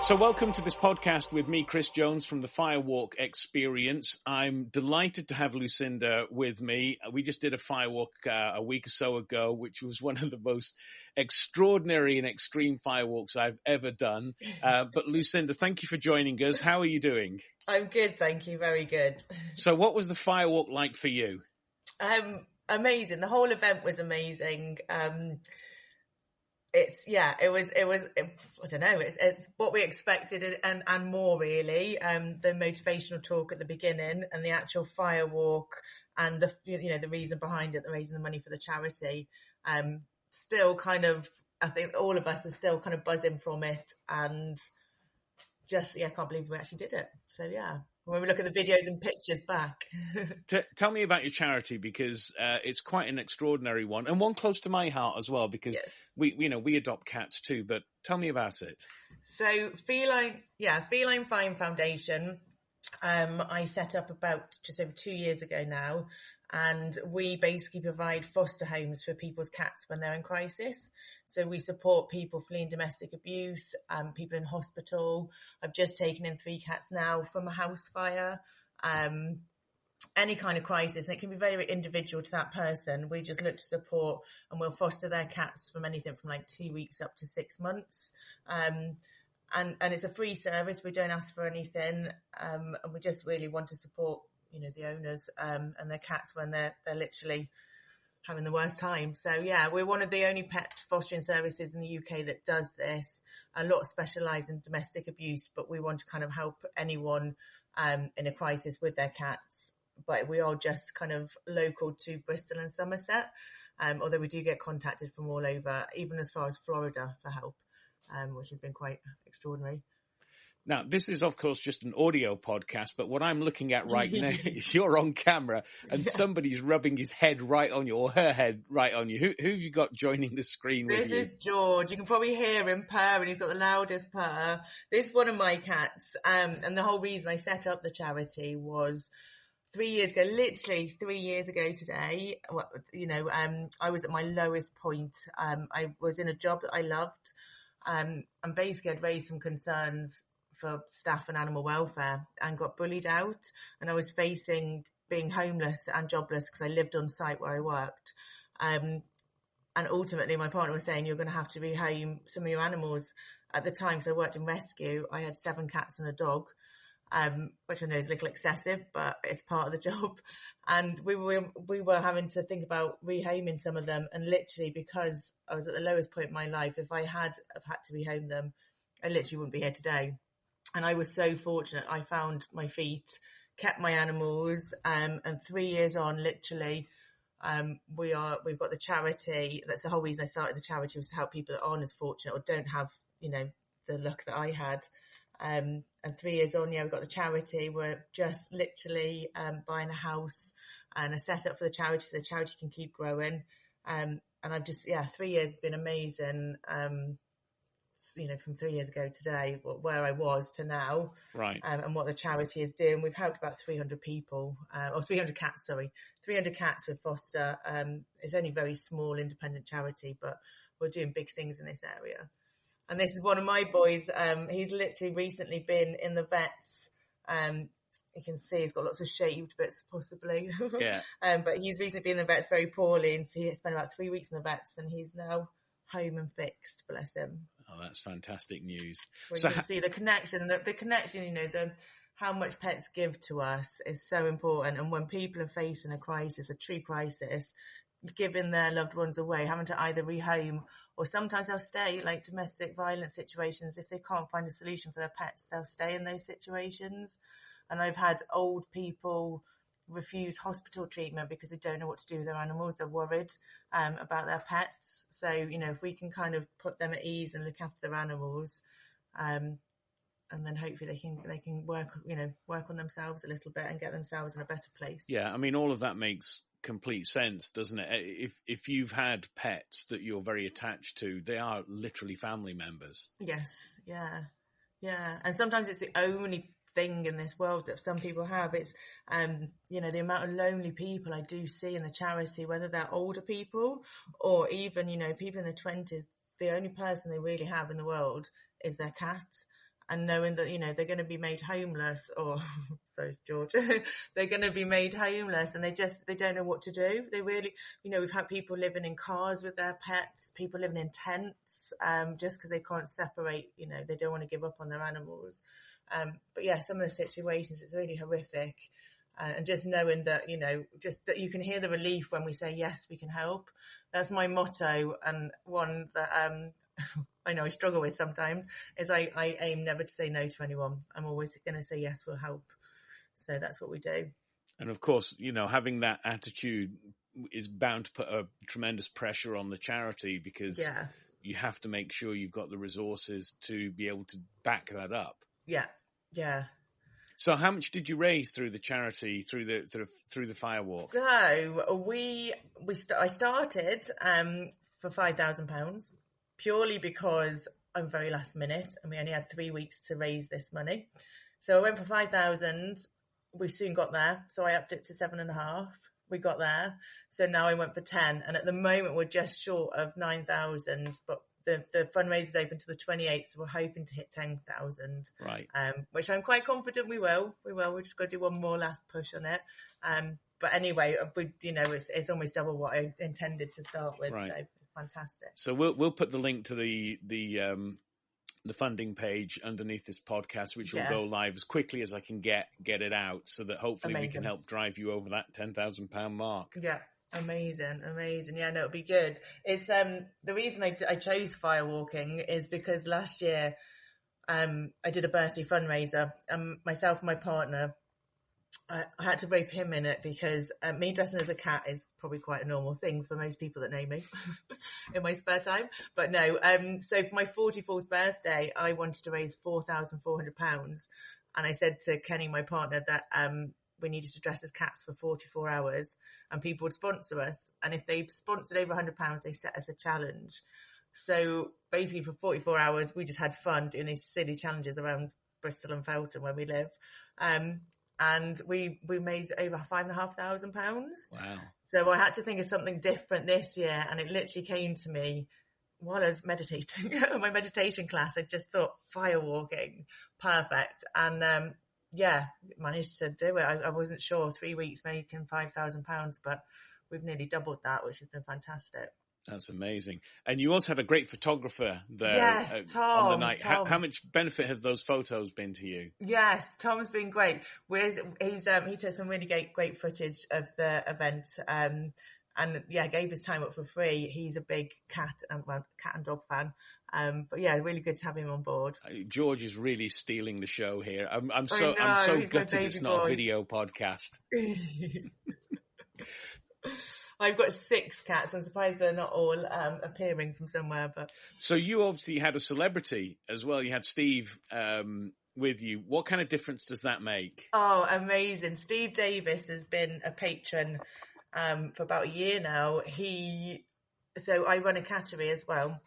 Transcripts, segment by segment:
So welcome to this podcast with me, Chris Jones, from the Firewalk experience. I'm delighted to have Lucinda with me. We just did a Firewalk a week or so ago, which was one of the most extraordinary and extreme Firewalks I've ever done. But Lucinda, thank you for joining us. How are you doing? I'm good, thank you. Very good. So what was the Firewalk like for you? Amazing. The whole event was amazing. It was, I don't know, it's what we expected and more really. The motivational talk at the beginning and the actual Firewalk and the reason behind it, the raising the money for the charity. Still kind of, I think all of us are still kind of buzzing from it and just, I can't believe we actually did it. So yeah. When we look at the videos and pictures back. Tell me about your charity, because it's quite an extraordinary one, and one close to my heart as well, because yes. we adopt cats too. But tell me about it. So Feline Fine Foundation, I set up about just over 2 years ago now, and we basically provide foster homes for people's cats when they're in crisis. So we support people fleeing domestic abuse, people in hospital. I've just taken in 3 cats now from a house fire, any kind of crisis. And it can be very, very individual to that person. We just look to support, and we'll foster their cats from anything from like 2 weeks up to 6 months. And it's a free service. We don't ask for anything. And we just really want to support, the owners and their cats when they're literally having the worst time. So yeah, we're one of the only pet fostering services in the UK that does this. A lot specialise in domestic abuse, but we want to kind of help anyone in a crisis with their cats. But we are just kind of local to Bristol and Somerset, although we do get contacted from all over, even as far as Florida for help, which has been quite extraordinary. Now, this is, of course, just an audio podcast, but what I'm looking at right now is you're on camera and somebody's rubbing his head right on you, or her head right on you. Who have you got joining the screen with you? This is George. You can probably hear him purr, and he's got the loudest purr. This is one of my cats. And the whole reason I set up the charity was 3 years ago, literally 3 years ago today. I was at my lowest point. I was in a job that I loved. And basically I'd raised some concerns for staff and animal welfare and got bullied out, and I was facing being homeless and jobless because I lived on site where I worked, and ultimately my partner was saying, you're going to have to rehome some of your animals. At the time, because I worked in rescue, I had 7 cats and a dog, which I know is a little excessive, but it's part of the job. And we were having to think about rehoming some of them, and literally because I was at the lowest point in my life, if I had to rehome them, I literally wouldn't be here today. And I was so fortunate. I found my feet, kept my animals, and 3 years on, literally, we've got the charity. That's the whole reason I started the charity, was to help people that aren't as fortunate or don't have, the luck that I had. And 3 years on, we've got the charity. We're just literally buying a house and a setup for the charity so the charity can keep growing. And I've just, 3 years has been amazing. From 3 years ago today, where I was to now, right? And what the charity is doing. We've helped about 300 people, or 300 cats, 300 cats with foster. It's only a very small independent charity, but we're doing big things in this area. And this is one of my boys. He's literally recently been in the vets. You can see he's got lots of shaved bits, possibly. Yeah. But he's recently been in the vets very poorly, and so he spent about 3 weeks in the vets, and he's now home and fixed, bless him. Oh, that's fantastic news. Well, you can see the connection, how much pets give to us is so important. And when people are facing a crisis, a true crisis, giving their loved ones away, having to either rehome, or sometimes they'll stay, like domestic violence situations. If they can't find a solution for their pets, they'll stay in those situations. And I've had old people refuse hospital treatment because they don't know what to do with their animals. They're worried about their pets. So, if we can kind of put them at ease and look after their animals, and then hopefully they can work on themselves a little bit and get themselves in a better place. Yeah, I mean, all of that makes complete sense, doesn't it? If you've had pets that you're very attached to, they are literally family members. Yes, yeah. And sometimes it's the only thing in this world that some people have. It's the amount of lonely people I do see in the charity, whether they're older people or even people in their 20s. The only person they really have in the world is their cat, and knowing that, you know, they're going to be made homeless, or sorry, George, they're going to be made homeless, and they don't know what to do. They really, you know, we've had people living in cars with their pets, people living in tents, just because they can't separate, you know, they don't want to give up on their animals. But yeah, some of the situations, it's really horrific. And just knowing that, you know, just that you can hear the relief when we say, yes, we can help. That's my motto. And one that I know I struggle with sometimes is I aim never to say no to anyone. I'm always going to say, yes, we'll help. So that's what we do. And of course, you know, having that attitude is bound to put a tremendous pressure on the charity, because you have to make sure you've got the resources to be able to back that up. Yeah. Yeah. So how much did you raise through the charity, through the Firewalk? So I started for £5,000 purely because I'm very last minute and we only had 3 weeks to raise this money. So I went for 5,000. We soon got there. So I upped it to 7.5. We got there. So now I went for 10. And at the moment we're just short of 9,000, but the fundraiser is open to the 28th, so we're hoping to hit 10,000. Right. Which I'm quite confident we will. We've just got to do one more last push on it. But anyway, it's almost double what I intended to start with. Right. So it's fantastic. So we'll put the link to the funding page underneath this podcast, which will go live as quickly as I can get it out, so that hopefully we can help drive you over that £10,000 mark. Yeah. Amazing. Yeah, no, it'll be good. It's the reason I chose Firewalking is because last year I did a birthday fundraiser, and myself and my partner, I had to rope him in it because me dressing as a cat is probably quite a normal thing for most people that know me in my spare time. But no, so for my 44th birthday, I wanted to raise £4,400, and I said to Kenny, my partner, that we needed to dress as cats for 44 hours and people would sponsor us. And if they sponsored over £100, they set us a challenge. So basically for 44 hours, we just had fun doing these silly challenges around Bristol and Felton where we live. And we made over £5,500. Wow. So I had to think of something different this year. And it literally came to me while I was meditating. My meditation class, I just thought Firewalking, perfect. And managed to do it. I wasn't sure 3 weeks making £5,000, but we've nearly doubled that, which has been fantastic. That's amazing. And you also had a great photographer there. Yes, Tom, on the night. Tom. How much benefit have those photos been to you? Yes, Tom's been great. He took some really great footage of the event, and gave his time up for free. He's a big cat and dog fan. But yeah, really good to have him on board. George is really stealing the show here. I'm so gutted it's not a video podcast. I've got 6 cats. I'm surprised they're not all appearing from somewhere. But so you obviously had a celebrity as well. You had Steve with you. What kind of difference does that make? Oh, amazing! Steve Davis has been a patron for about a year now. So I run a cattery as well.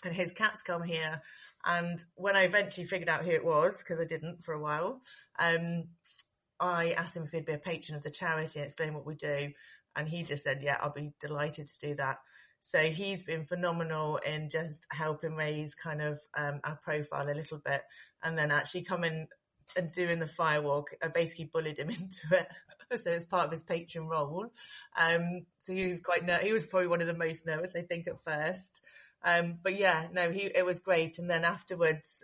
And his cats come here. And when I eventually figured out who it was, because I didn't for a while, I asked him if he'd be a patron of the charity and explain what we do. And he just said, yeah, I'll be delighted to do that. So he's been phenomenal in just helping raise kind of our profile a little bit. And then actually coming and doing the Firewalk, I basically bullied him into it. So it's part of his patron role. So he was he was probably one of the most nervous, I think, at first. But yeah, no, it was great. And then afterwards,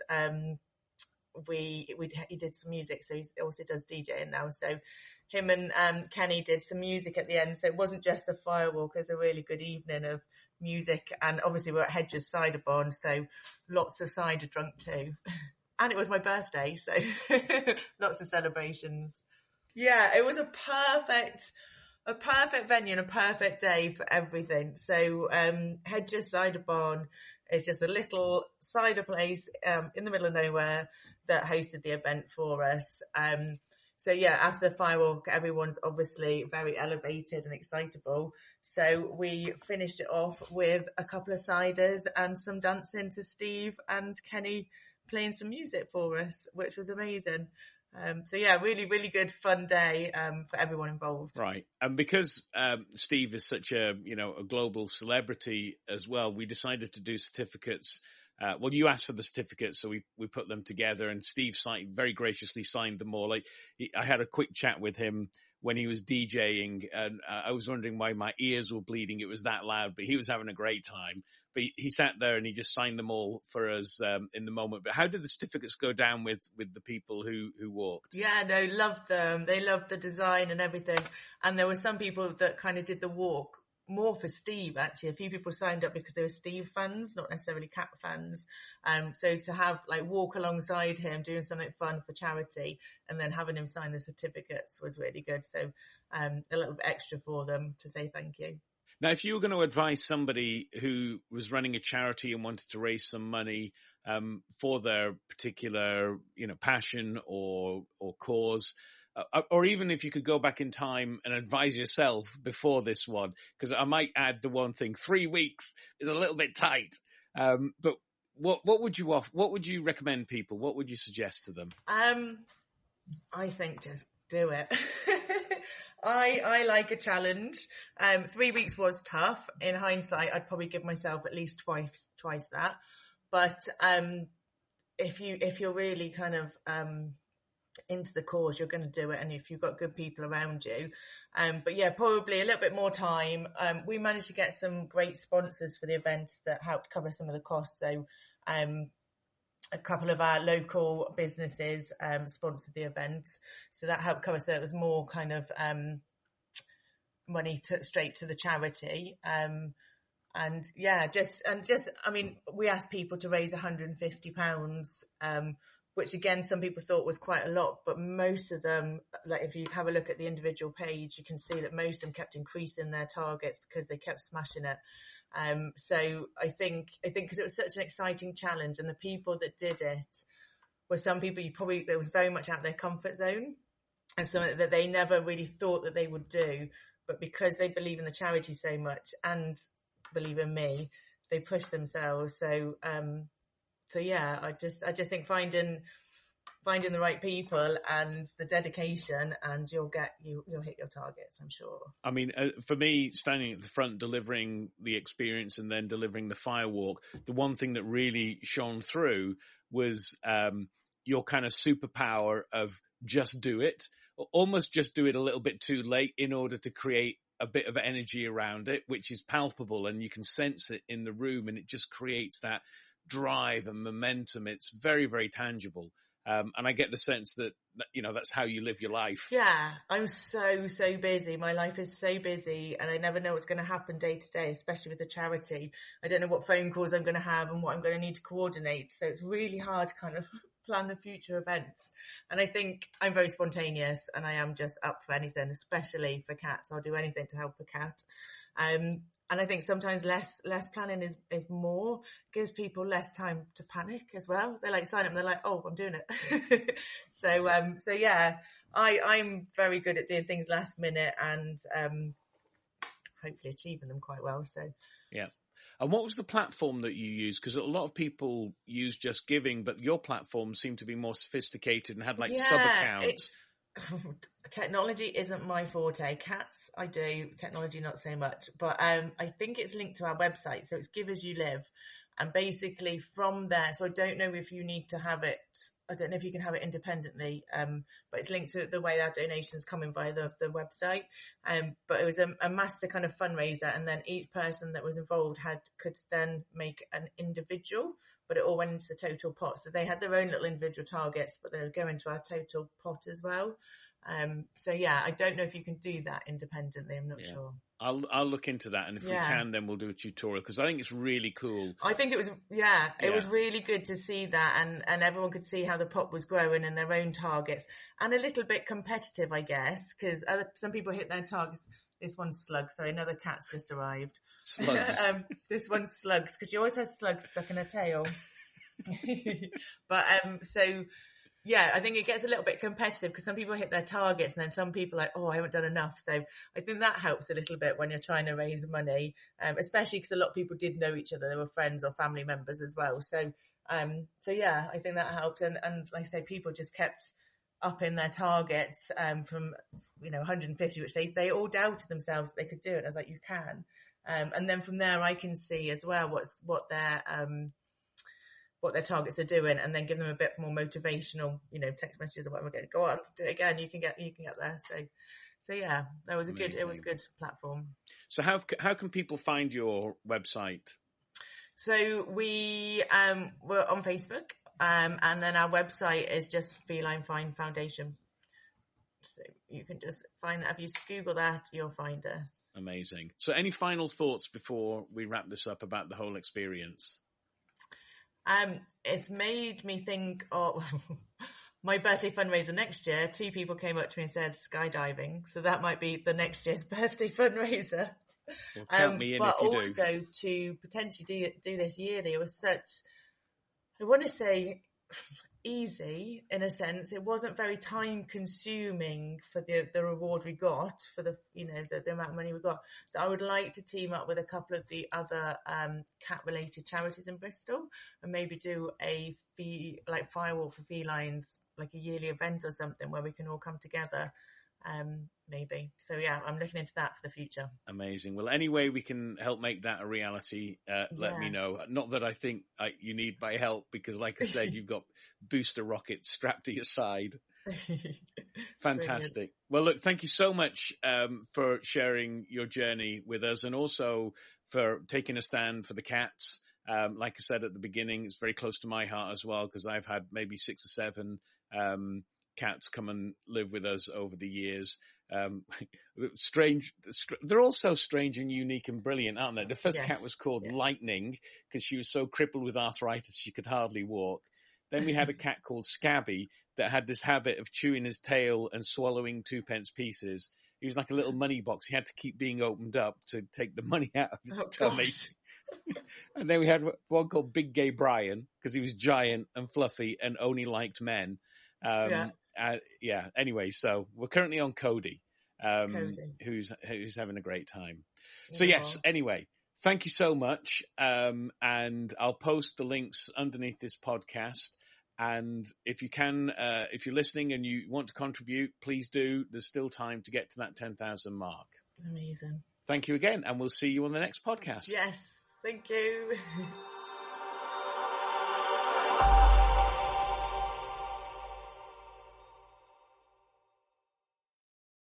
he did some music. So he also does DJing now. So him and Kenny did some music at the end. So it wasn't just a Firewalk, it was a really good evening of music. And obviously we're at Hedges Cider Barn, so lots of cider drunk too. And it was my birthday, so lots of celebrations. Yeah, it was a perfect venue and a perfect day for everything. So Hedges Cider Barn is just a little cider place in the middle of nowhere that hosted the event for us. So yeah, after the Firewalk, everyone's obviously very elevated and excitable. So we finished it off with a couple of ciders and some dancing to Steve and Kenny playing some music for us, which was amazing. So yeah, really, really good, fun day for everyone involved. Right. And because Steve is such a global celebrity as well, we decided to do certificates well, you asked for the certificates, so we put them together, and Steve very graciously signed them all. I had a quick chat with him when he was DJing, and I was wondering why my ears were bleeding. It was that loud, but he was having a great time. But he sat there and he just signed them all for us in the moment. But how did the certificates go down with the people who walked? Yeah, no, loved them. They loved the design and everything. And there were some people that kind of did the walk more for Steve, actually. A few people signed up because they were Steve fans, not necessarily Cat fans. So to have walk alongside him, doing something fun for charity, and then having him sign the certificates was really good. So a little bit extra for them to say thank you. Now, if you were going to advise somebody who was running a charity and wanted to raise some money for their particular, passion or cause, or even if you could go back in time and advise yourself before this one, because I might add the one thing: 3 weeks is a little bit tight. But what would you offer? What would you recommend people? What would you suggest to them? I think just do it. I like a challenge. 3 weeks was tough. In hindsight, I'd probably give myself at least twice that. But if you're really kind of into the cause, you're going to do it, and if you've got good people around you. But yeah, probably a little bit more time. We managed to get some great sponsors for the event that helped cover some of the costs. So a couple of our local businesses sponsored the event, so that helped cover. So it was more kind of money straight to the charity. And yeah, I mean, we asked people to raise £150, which again, some people thought was quite a lot, but most of them, if you have a look at the individual page, you can see that most of them kept increasing their targets because they kept smashing it. So I think because it was such an exciting challenge, and the people that did it were some people that was very much out of their comfort zone, and something that they never really thought that they would do, but because they believe in the charity so much and believe in me, they push themselves. So yeah, I just think finding the right people and the dedication, and you'll hit your targets, I'm sure. I mean, for me, standing at the front, delivering the experience and then delivering the Firewalk, the one thing that really shone through was your kind of superpower of just do it, almost just do it a little bit too late in order to create a bit of energy around it, which is palpable and you can sense it in the room, and it just creates that drive and momentum. It's very, very tangible. And I get the sense that, that's how you live your life. Yeah, I'm so busy. My life is so busy, and I never know what's going to happen day to day, especially with the charity. I don't know what phone calls I'm going to have and what I'm going to need to coordinate. So it's really hard to kind of plan the future events. And I think I'm very spontaneous, and I am just up for anything, especially for cats. I'll do anything to help a cat. And I think sometimes less planning is more, gives people less time to panic as well. They sign up and they're like, oh, I'm doing it. So yeah, I'm very good at doing things last minute and hopefully achieving them quite well. So yeah. And what was the platform that you used? Because a lot of people use Just Giving, but your platform seemed to be more sophisticated and had sub-accounts. Technology isn't my forte. Cats, I do. Technology, not so much. But I think it's linked to our website. So it's Give As You Live. And basically from there, so I don't know if you need to have it. I don't know if you can have it independently, but it's linked to the way our donations come in via the website. But it was a master kind of fundraiser, and then each person that was involved could then make an individual, but it all went into the total pot. So they had their own little individual targets, but they would go into our total pot as well. So yeah, I don't know if you can do that independently. I'm not sure. I'll look into that, and if we can, then we'll do a tutorial, because I think it's really cool. I think it was, it was really good to see that, and everyone could see how the pot was growing and their own targets, and a little bit competitive, I guess, because some people hit their targets. This one's slugs. Sorry, another cat's just arrived. Slugs. This one's slugs, because she always has slugs stuck in her tail. But so. Yeah, I think it gets a little bit competitive because some people hit their targets and then some people are like, oh, I haven't done enough. So I think that helps a little bit when you're trying to raise money, especially because a lot of people did know each other. They were friends or family members as well. So yeah, I think that helped. And like I say, people just kept upping their targets from 150, which they all doubted themselves they could do it. I was like, you can. And then from there, I can see as well what their what their targets are doing, and then give them a bit more motivational, text messages or whatever. Go on, do it again. You can get there. So yeah, that was it was a good platform. So how can people find your website? So we we're on Facebook, and then our website is just Feline Fine Foundation. So you can just find that. If you Google that, you'll find us. Amazing. So any final thoughts before we wrap this up about the whole experience? It's made me think of my birthday fundraiser next year. 2 people came up to me and said skydiving. So that might be the next year's birthday fundraiser. Well, count me in but if you also do. to potentially do this yearly, it was such, I want to say, easy in a sense. It wasn't very time consuming for the reward we got, for the the amount of money we got. That I would like to team up with a couple of the other cat related charities in Bristol and maybe do a Firewalk for felines, like a yearly event or something where we can all come together. Maybe. So yeah, I'm looking into that for the future. Amazing. Well, any way we can help make that a reality, let me know. Not that I think you need my help, because like I said, you've got booster rockets strapped to your side. Fantastic. Brilliant. Well, look, thank you so much for sharing your journey with us, and also for taking a stand for the cats. Like I said at the beginning, it's very close to my heart as well, because I've had maybe 6 or 7 cats come and live with us over the years. Strange. They're all so strange and unique and brilliant, aren't they? The first cat was called Lightning because she was so crippled with arthritis she could hardly walk. Then we had a cat called Scabby that had this habit of chewing his tail and swallowing 2p pieces. He was like a little money box. He had to keep being opened up to take the money out of his tummy. And then we had one called Big Gay Brian because he was giant and fluffy and only liked men. Anyway, so we're currently on Cody, who's having a great time. So yes, anyway, thank you so much. And I'll post the links underneath this podcast. And if you can, if you're listening and you want to contribute, please do. There's still time to get to that 10,000 mark. Amazing. Thank you again. And we'll see you on the next podcast. Yes. Thank you.